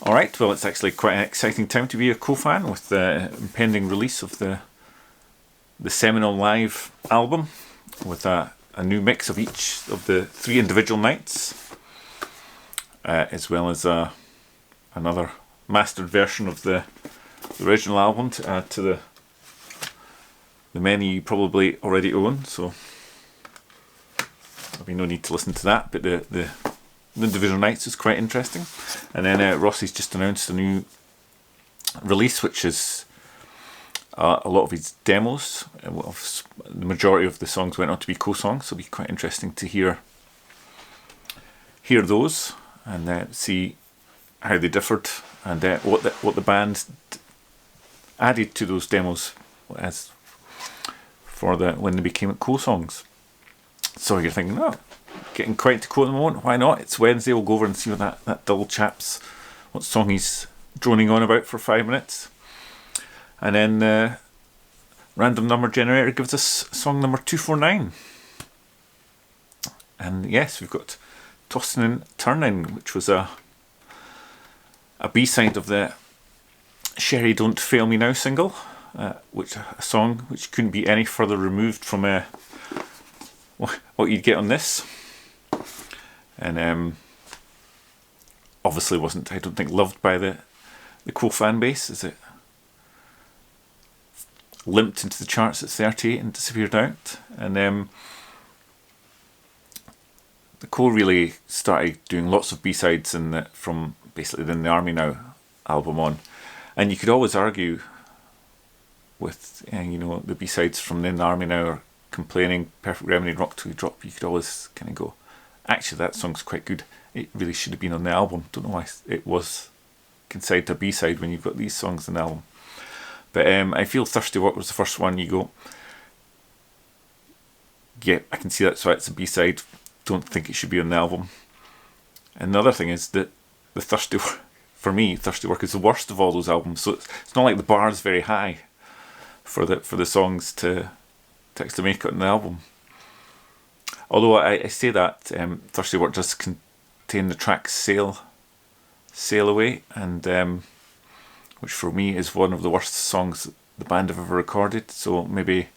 Alright, well, it's actually quite an exciting time to be a Quo fan with the impending release of the seminal live album with a new mix of each of the 3 individual nights, as well as another mastered version of the original album to add to the many you probably already own, so there'll be no need to listen to that, but the individual nights is quite interesting. And then Rossi's just announced a new release, which is a lot of his demos. The majority of the songs went on to be co-songs, so it'll be quite interesting to hear those and see how they differed and what the band added to those demos as for when they became co-songs. So you're thinking, oh, getting quite into Quo at the moment, why not? It's Wednesday, we'll go over and see what that dull chap's, what song he's droning on about for 5 minutes. And then Random Number Generator gives us song number 249. And yes, we've got Tossin' and Turnin', which was a B-side of the Sherry Don't Fail Me Now single, which a song which couldn't be any further removed from what you'd get on this. And obviously wasn't, I don't think, loved by the Quo fan base, as it limped into the charts at 38 and disappeared out. And the Quo really started doing lots of B-sides from basically the Army Now album on. And you could always argue with the B-sides from the Army Now are Complaining, Perfect Remedy, Rock Till You Drop. You could always kind of go, actually that song's quite good, it really should have been on the album. Don't know why it was considered a B-side when you've got these songs on the album. But I feel Thirsty Work was the first one you go, yeah, I can see that's why it's a B-side, don't think it should be on the album. And the other thing is that the Thirsty Work, for me, Thirsty Work is the worst of all those albums, so it's not like the bar is very high for the songs to actually make it on the album. Although I say that Thirsty Work does contain the track Sail Away, and which for me is one of the worst songs the band have ever recorded. So maybe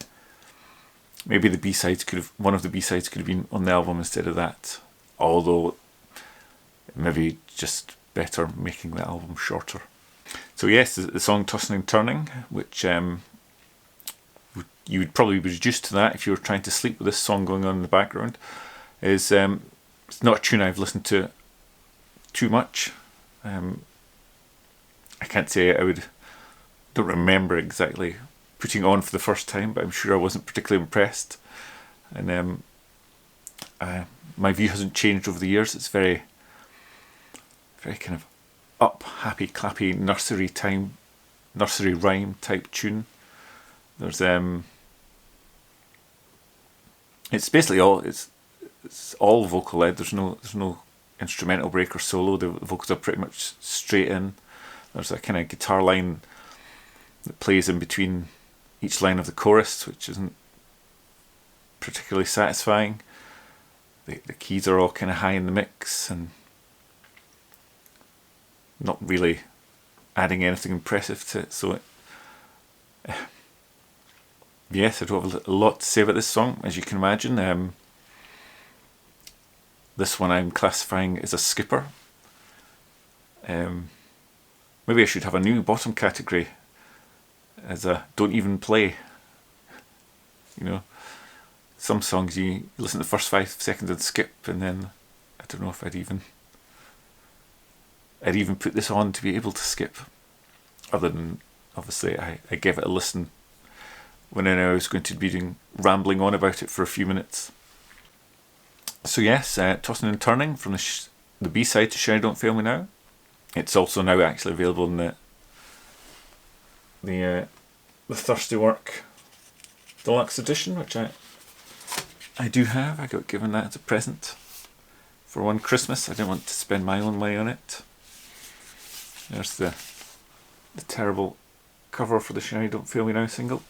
the B-sides one of the B-sides could have been on the album instead of that. Although maybe just better making the album shorter. So yes, the song Tossin' and Turnin', which you would probably be reduced to that if you were trying to sleep with this song going on in the background, is it's not a tune I've listened to too much. I can't say don't remember exactly putting it on for the first time, but I'm sure I wasn't particularly impressed. And my view hasn't changed over the years. It's very, very kind of up, happy, clappy, nursery rhyme type tune. There's it's basically it's all vocal led. There's no instrumental break or solo. The vocals are pretty much straight in. There's a kind of guitar line that plays in between each line of the chorus, which isn't particularly satisfying. The keys are all kind of high in the mix and not really adding anything impressive to it. So yes, I don't have a lot to say about this song, as you can imagine. This one I'm classifying as a skipper. Maybe I should have a new bottom category as a don't even play. Some songs you listen to the first 5 seconds and skip, and then I don't know if I'd even put this on to be able to skip. Other than, obviously, I gave it a listen when I was going to be rambling on about it for a few minutes. So yes, Tossin' and Turnin' from the B-side to Sherry Don't Fail Me Now. It's also now actually available in the Thirsty Work Deluxe Edition, which I do have. I got given that as a present for one Christmas. I didn't want to spend my own money on it. There's the terrible cover for the Sherry Don't Fail Me Now single.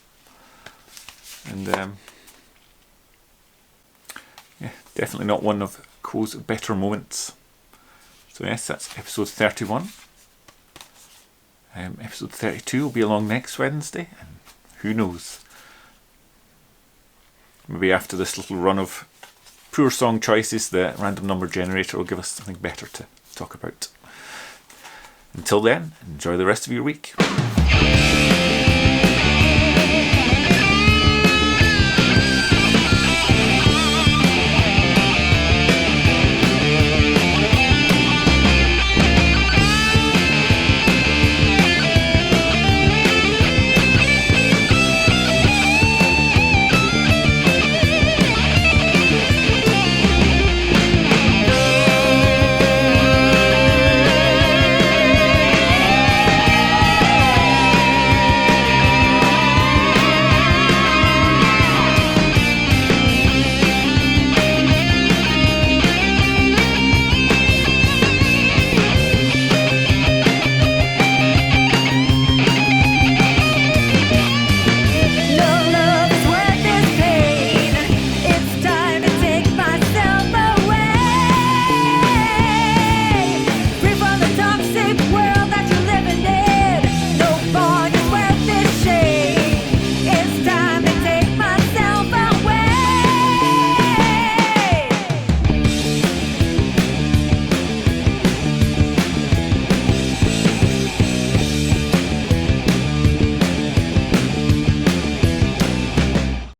And yeah, definitely not one of Quo's better moments. So yes, that's episode 31. Episode 32 will be along next Wednesday, and who knows? Maybe after this little run of poor song choices, the random number generator will give us something better to talk about. Until then, enjoy the rest of your week.